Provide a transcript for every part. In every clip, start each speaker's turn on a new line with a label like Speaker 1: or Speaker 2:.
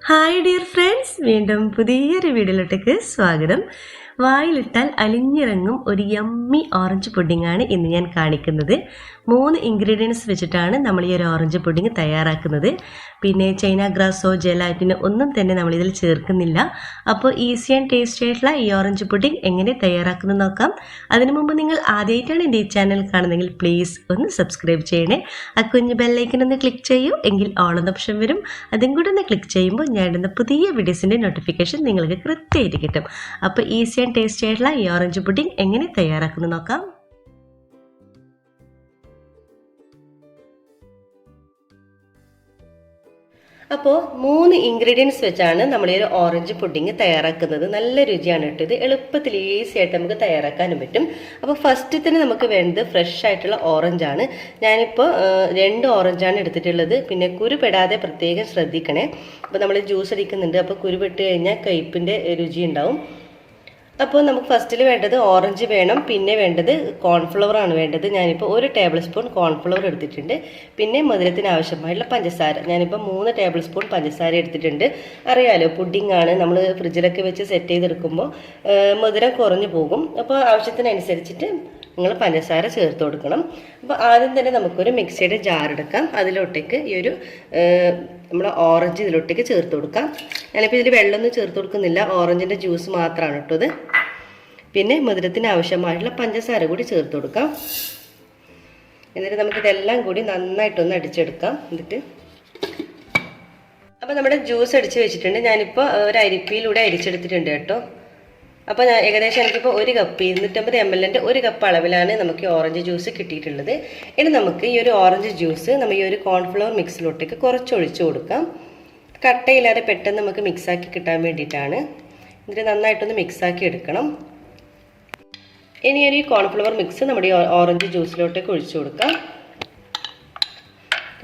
Speaker 1: Hi dear friends, വീണ്ടും പുതിയൊരു വീഡിയോയിലോട്ടേക്ക് സ്വാഗതം. വായിലിട്ടാൽ അലിഞ്ഞിറങ്ങും ഒരു യമ്മി ഓറഞ്ച് പുഡിങ്ങാണ് ഇന്ന് ഞാൻ കാണിക്കുന്നത്. 3 ഇൻഗ്രീഡിയൻസ് വെച്ചിട്ടാണ് നമ്മൾ ഈ ഒരു ഓറഞ്ച് പുഡിങ് തയ്യാറാക്കുന്നത്. പിന്നെ ചൈന ഗ്രാസോ ജെലാറ്റിനോ ഒന്നും തന്നെ നമ്മളിതിൽ ചേർക്കുന്നില്ല. അപ്പോൾ ഈസി ആൻഡ് ടേസ്റ്റി ആയിട്ടുള്ള ഈ ഓറഞ്ച് പുഡിങ് എങ്ങനെ തയ്യാറാക്കുന്നത് നോക്കാം. അതിനു മുമ്പ് നിങ്ങൾ ആദ്യമായിട്ടാണ് എൻ്റെ ഈ ചാനൽ കാണുന്നതെങ്കിൽ പ്ലീസ് ഒന്ന് സബ്സ്ക്രൈബ് ചെയ്യണേ. ആ കുഞ്ഞ് ബെല്ലൈക്കൻ ഒന്ന് ക്ലിക്ക് ചെയ്യൂ, എങ്കിൽ ഓൾ എന്ന ഓപ്ഷൻ വരും. അതും കൂടെ ഒന്ന് ക്ലിക്ക് ചെയ്യുമ്പോൾ ഞാൻ ഇടുന്ന പുതിയ വീഡിയോസിൻ്റെ നോട്ടിഫിക്കേഷൻ നിങ്ങൾക്ക് കൃത്യമായിട്ട് കിട്ടും. അപ്പോൾ ഈസി ആൻഡ് ടേസ്റ്റി ആയിട്ടുള്ള ഈ ഓറഞ്ച് പുഡിങ് എങ്ങനെ തയ്യാറാക്കുന്നത് നോക്കാം. അപ്പോൾ 3 ഇൻഗ്രീഡിയൻസ് വെച്ചാണ് നമ്മൾ ഈ ഒരു ഓറഞ്ച് പുഡിങ് തയ്യാറാക്കുന്നത്. നല്ല രുചിയാണ് കേട്ടോ. ഇത് എളുപ്പത്തിൽ ഈസി ആയിട്ട് നമുക്ക് തയ്യാറാക്കാനും പറ്റും. അപ്പോൾ ഫസ്റ്റ് തന്നെ നമുക്ക് വേണ്ടത് ഫ്രഷ് ആയിട്ടുള്ള ഓറഞ്ചാണ്. ഞാനിപ്പോൾ 2 ഓറഞ്ചാണ് എടുത്തിട്ടുള്ളത്. പിന്നെ കുരുപെടാതെ പ്രത്യേകം ശ്രദ്ധിക്കണേ. അപ്പോൾ നമ്മൾ ജ്യൂസ് അടിക്കുന്നുണ്ട്, അപ്പോൾ കുരുപെട്ട് കഴിഞ്ഞാൽ കയ്പിൻ്റെ രുചി ഉണ്ടാവും. അപ്പോൾ നമുക്ക് ഫസ്റ്റിൽ വേണ്ടത് ഓറഞ്ച് വേണം. പിന്നെ വേണ്ടത് കോൺഫ്ലവർ ആണ് വേണ്ടത്. ഞാനിപ്പോൾ 1 ടേബിൾ സ്പൂൺ കോൺഫ്ലവർ എടുത്തിട്ടുണ്ട്. പിന്നെ മധുരത്തിന് ആവശ്യമായിട്ടുള്ള പഞ്ചസാര, ഞാനിപ്പോൾ 3 ടേബിൾ സ്പൂൺ പഞ്ചസാര എടുത്തിട്ടുണ്ട്. അറിയാലോ, പുഡിംഗ് ആണ്, നമ്മൾ ഫ്രിഡ്ജിലൊക്കെ വെച്ച് സെറ്റ് ചെയ്തെടുക്കുമ്പോൾ മധുരം കുറഞ്ഞു പോകും. അപ്പോൾ ആവശ്യത്തിനനുസരിച്ചിട്ട് നിങ്ങൾ പഞ്ചസാര ചേർത്ത് കൊടുക്കണം. അപ്പോൾ ആദ്യം തന്നെ നമുക്കൊരു മിക്സിയുടെ ജാർ എടുക്കാം. അതിലോട്ടേക്ക് ഈ ഒരു നമ്മുടെ ഓറഞ്ച് ഇതിലോട്ടേക്ക് ചേർത്ത് കൊടുക്കാം. ഞാനിപ്പോൾ ഇതിൽ വെള്ളമൊന്നും ചേർത്ത് കൊടുക്കുന്നില്ല, ഓറഞ്ചിൻ്റെ ജ്യൂസ് മാത്രമാണ് ഇട്ടത്. പിന്നെ മധുരത്തിന് ആവശ്യമായിട്ടുള്ള പഞ്ചസാര കൂടി ചേർത്ത് കൊടുക്കാം. എന്നിട്ട് നമുക്കിതെല്ലാം കൂടി നന്നായിട്ടൊന്ന് അടിച്ചെടുക്കാം. എന്നിട്ട് അപ്പോൾ നമ്മുടെ ജ്യൂസ് അടിച്ച് വെച്ചിട്ടുണ്ട്. ഞാനിപ്പോൾ ഒരു അരിപ്പിയിലൂടെ അരിച്ചെടുത്തിട്ടുണ്ട് കേട്ടോ. അപ്പോൾ ഞാൻ ഏകദേശം എനിക്കിപ്പോൾ 1 കപ്പ് 250 ml 1 കപ്പ് അളവിലാണ് നമുക്ക് ഈ ഓറഞ്ച് ജ്യൂസ് കിട്ടിയിട്ടുള്ളത്. ഇനി നമുക്ക് ഈ ഒരു ഓറഞ്ച് ജ്യൂസ് നമ്മൾ ഈ ഒരു കോൺഫ്ലവർ മിക്സിലോട്ടേക്ക് കുറച്ച് ഒഴിച്ചു കൊടുക്കാം. കട്ടയില്ലാതെ പെട്ടെന്ന് നമുക്ക് മിക്സാക്കി കിട്ടാൻ വേണ്ടിയിട്ടാണ്. എന്നിട്ട് നന്നായിട്ടൊന്ന് മിക്സാക്കി എടുക്കണം. ഇനി ഒരു കോൺഫ്ലവർ മിക്സ് നമ്മുടെ ഈ ഓറഞ്ച് ജ്യൂസിലോട്ടേക്ക് ഒഴിച്ചു കൊടുക്കാം.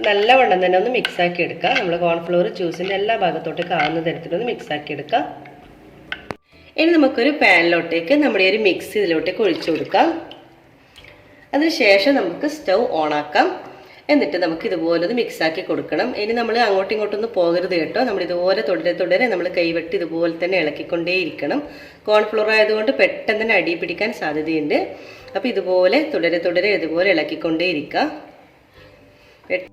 Speaker 1: നല്ലവണ്ണം തന്നെ ഒന്ന് മിക്സാക്കി എടുക്കാം. നമ്മൾ കോൺഫ്ലവർ ജ്യൂസിൻ്റെ എല്ലാ ഭാഗത്തോട്ടേക്ക് ആവുന്ന തരത്തിലൊന്ന് മിക്സാക്കി എടുക്കാം. ഇനി നമുക്കൊരു പാനിലോട്ടേക്ക് നമ്മുടെ ഒരു മിക്സ് ഇതിലോട്ടേക്ക് ഒഴിച്ചു കൊടുക്കാം. അതിനുശേഷം നമുക്ക് സ്റ്റൗ ഓണാക്കാം. എന്നിട്ട് നമുക്ക് ഇതുപോലെ ഒന്ന് മിക്സാക്കി കൊടുക്കണം. ഇനി നമ്മൾ അങ്ങോട്ടും ഇങ്ങോട്ടൊന്നും പോകരുത് കേട്ടോ. നമ്മൾ ഇതുപോലെ തുടരെ നമ്മൾ കൈവെട്ടി ഇതുപോലെ തന്നെ ഇളക്കിക്കൊണ്ടേയിരിക്കണം. കോൺഫ്ലോർ ആയതുകൊണ്ട് പെട്ടെന്ന് തന്നെ അടി പിടിക്കാൻ സാധ്യതയുണ്ട്. അപ്പോൾ ഇതുപോലെ തുടരെ ഇതുപോലെ ഇളക്കിക്കൊണ്ടേയിരിക്കുക.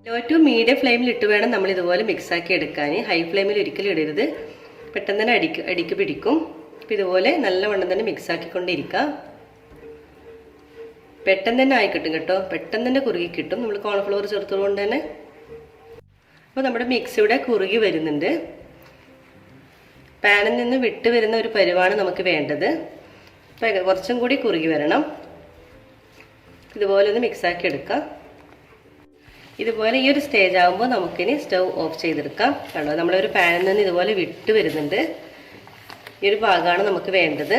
Speaker 1: ലോ ടു മീഡിയം ഫ്ലെയിമിൽ ഇട്ട് വേണം നമ്മൾ ഇതുപോലെ മിക്സാക്കി എടുക്കാൻ. ഹൈ ഫ്ലെയിമിൽ ഒരിക്കലും ഇടരുത്, പെട്ടെന്ന് തന്നെ അടിക്ക് പിടിക്കും. അപ്പോൾ ഇതുപോലെ നല്ലവണ്ണം തന്നെ മിക്സാക്കിക്കൊണ്ടിരിക്കുക. പെട്ടെന്ന് തന്നെ ആയി കിട്ടും കേട്ടോ, പെട്ടെന്ന് തന്നെ കുറുകി കിട്ടും നമ്മൾ കോൺഫ്ലവർ ചേർത്തതുകൊണ്ട് തന്നെ. അപ്പോൾ നമ്മുടെ മിക്സ് ഇവിടെ കുറുകി വരുന്നുണ്ട്. പാനിൽ നിന്ന് വിട്ട് വരുന്ന ഒരു പരുവാണ് നമുക്ക് വേണ്ടത്. അപ്പോൾ കുറച്ചും കൂടി കുറുകി വരണം. ഇതുപോലെ ഒന്ന് മിക്സാക്കി എടുക്കാം. ഇതുപോലെ ഈ ഒരു സ്റ്റേജ് ആകുമ്പോൾ നമുക്കിനി സ്റ്റൗ ഓഫ് ചെയ്തെടുക്കാം. കണ്ടോ, നമ്മളൊരു പാനിൽ നിന്ന് ഇതുപോലെ വിട്ട് വരുന്നുണ്ട്. ഈ ഒരു ഭാഗമാണ് നമുക്ക് വേണ്ടത്.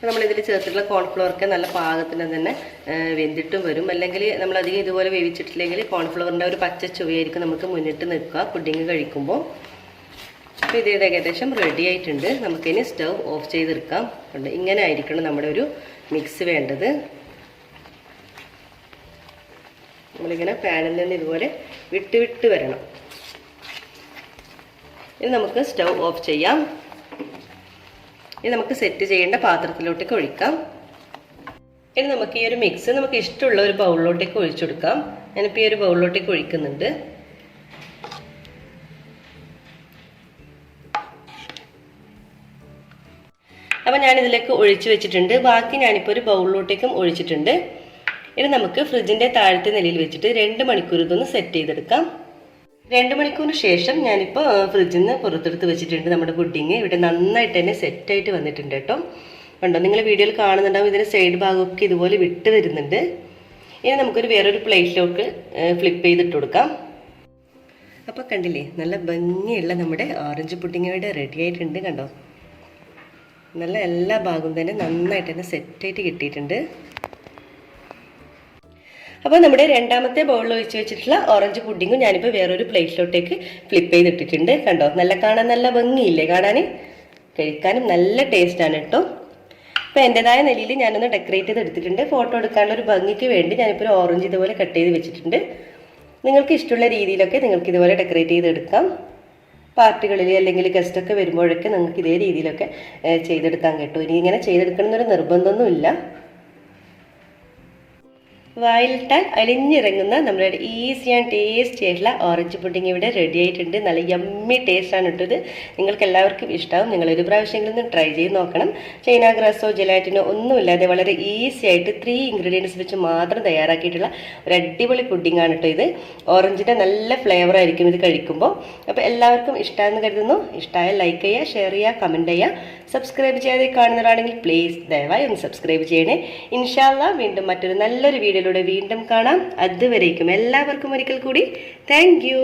Speaker 1: നമ്മളിതിൽ ചേർത്തിട്ടുള്ള കോൺഫ്ലവറൊക്കെ നല്ല പാകത്തിന് തന്നെ വെന്തിട്ടും വരും. അല്ലെങ്കിൽ നമ്മളധികം ഇതുപോലെ വേവിച്ചിട്ടില്ലെങ്കിൽ കോൺഫ്ലവറിൻ്റെ ഒരു പച്ച ചുവയായിരിക്കും നമുക്ക് മുന്നിട്ട് നിൽക്കുക പുഡിങ് കഴിക്കുമ്പോൾ. അപ്പോൾ ഇത് ഏകദേശം റെഡി ആയിട്ടുണ്ട്. നമുക്കിനി സ്റ്റൗ ഓഫ് ചെയ്തെടുക്കാം. ഇങ്ങനെ ആയിരിക്കണം നമ്മുടെ ഒരു മിക്സ് വേണ്ടത്. നമ്മളിങ്ങനെ പാനിൽ നിന്ന് ഇതുപോലെ വിട്ട് വരണം. ഇനി നമുക്ക് സ്റ്റൗ ഓഫ് ചെയ്യാം. ഇനി നമുക്ക് സെറ്റ് ചെയ്യേണ്ട പാത്രത്തിലോട്ടേക്ക് ഒഴിക്കാം. ഇനി നമുക്ക് ഈ ഒരു മിക്സ് നമുക്ക് ഇഷ്ടമുള്ള ഒരു ബൗളിലോട്ടേക്ക് ഒഴിച്ചു കൊടുക്കാം. ഞാനിപ്പോൾ ഈ ഒരു ബൗളിലോട്ടേക്ക് ഒഴിക്കുന്നുണ്ട്. അപ്പം ഞാനിതിലേക്ക് ഒഴിച്ചു വെച്ചിട്ടുണ്ട്. ബാക്കി ഞാനിപ്പോൾ ഒരു ബൗളിലോട്ടേക്കും ഒഴിച്ചിട്ടുണ്ട്. ഇനി നമുക്ക് ഫ്രിഡ്ജിൻ്റെ താഴത്തെ നിലയിൽ വെച്ചിട്ട് 2 മണിക്കൂർ ഇതൊന്ന് സെറ്റ് ചെയ്തെടുക്കാം. 2 മണിക്കൂറിന് ശേഷം ഞാനിപ്പോൾ ഫ്രിഡ്ജിൽ നിന്ന് പുറത്തെടുത്ത് വെച്ചിട്ടുണ്ട്. നമ്മുടെ പുഡിങ് ഇവിടെ നന്നായിട്ട് തന്നെ സെറ്റായിട്ട് വന്നിട്ടുണ്ട് കേട്ടോ. കണ്ടോ, നിങ്ങൾ വീഡിയോയിൽ കാണുന്നുണ്ടാവും. ഇതിൻ്റെ സൈഡ് ഭാഗമൊക്കെ ഇതുപോലെ വിട്ട് വരുന്നുണ്ട്. ഇനി നമുക്കൊരു വേറൊരു പ്ലേറ്റിലോട്ട് ഫ്ലിപ്പ് ചെയ്തിട്ട് കൊടുക്കാം. അപ്പോൾ കണ്ടില്ലേ, നല്ല ഭംഗിയുള്ള നമ്മുടെ ഓറഞ്ച് പുഡിങ് ഇവിടെ റെഡി ആയിട്ടുണ്ട്. കണ്ടോ, നല്ല എല്ലാ ഭാഗവും തന്നെ നന്നായിട്ട് തന്നെ സെറ്റായിട്ട് കിട്ടിയിട്ടുണ്ട്. അപ്പോൾ നമ്മുടെ രണ്ടാമത്തെ ബൗളിൽ ഒഴിച്ച് വെച്ചിട്ടുള്ള ഓറഞ്ച് പുഡിങ്ങും ഞാനിപ്പോൾ വേറൊരു പ്ലേറ്റിലോട്ടേക്ക് ഫ്ലിപ്പ് ചെയ്തിട്ടിട്ടുണ്ട്. കണ്ടോ, കാണാൻ നല്ല ഭംഗിയില്ലേ, കാണാൻ കഴിക്കാനും നല്ല ടേസ്റ്റാണ് കേട്ടോ. അപ്പോൾ എൻ്റെതായ നിലയിൽ ഞാനൊന്ന് ഡെക്കറേറ്റ് ചെയ്ത് എടുത്തിട്ടുണ്ട്. ഫോട്ടോ എടുക്കാനുള്ള ഒരു ഭംഗിക്ക് വേണ്ടി ഞാനിപ്പോൾ ഒരു ഓറഞ്ച് ഇതുപോലെ കട്ട് ചെയ്ത് വെച്ചിട്ടുണ്ട്. നിങ്ങൾക്ക് ഇഷ്ടമുള്ള രീതിയിലൊക്കെ നിങ്ങൾക്ക് ഇതുപോലെ ഡെക്കറേറ്റ് ചെയ്തെടുക്കാം. പാർട്ടികളിൽ അല്ലെങ്കിൽ ഗസ്റ്റൊക്കെ വരുമ്പോഴൊക്കെ നിങ്ങൾക്ക് ഇതേ രീതിയിലൊക്കെ ചെയ്തെടുക്കാൻ കേട്ടോ. ഇനി ഇങ്ങനെ ചെയ്തെടുക്കണമെന്നൊരു നിർബന്ധമൊന്നുമില്ല. വായിലിട്ടാൽ അലിഞ്ഞിറങ്ങുന്ന നമ്മുടെ ഈസി ആൻഡ് ടേസ്റ്റി ആയിട്ടുള്ള ഓറഞ്ച് പുഡിംഗ് ഇവിടെ റെഡി ആയിട്ടുണ്ട്. നല്ല യമ്മി ടേസ്റ്റാണ് ഇട്ടത്. നിങ്ങൾക്ക് എല്ലാവർക്കും ഇഷ്ടമാവും. നിങ്ങളൊരു പ്രാവശ്യങ്ങളൊന്ന് ട്രൈ ചെയ്ത് നോക്കണം. ചൈന ഗ്രാസോ ജെലാറ്റിനോ ഒന്നുമില്ലാതെ വളരെ ഈസി ആയിട്ട് 3 ഇൻഗ്രീഡിയൻസ് വെച്ച് മാത്രം തയ്യാറാക്കിയിട്ടുള്ള ഒരു അടിപൊളി പുഡിംഗ് ആണ് കേട്ടോ ഇത്. ഓറഞ്ചിൻ്റെ നല്ല ഫ്ലേവർ ആയിരിക്കും ഇത് കഴിക്കുമ്പോൾ. അപ്പോൾ എല്ലാവർക്കും ഇഷ്ടമാണെന്ന് കരുതുന്നു. ഇഷ്ടമായാൽ ലൈക്ക് ചെയ്യുക, ഷെയർ ചെയ്യുക, കമൻറ്റ് ചെയ്യുക. സബ്സ്ക്രൈബ് ചെയ്യാതെ കാണുന്നവരാണെങ്കിൽ പ്ലീസ് ദയവായി ഒന്ന് സബ്സ്ക്രൈബ് ചെയ്യണേ. ഇൻഷാ അല്ലാഹ് വീണ്ടും മറ്റൊരു നല്ലൊരു വീഡിയോയിലൂടെ വീണ്ടും കാണാം. അതുവരേക്കും എല്ലാവർക്കും ഒരിക്കൽ കൂടി താങ്ക് യു.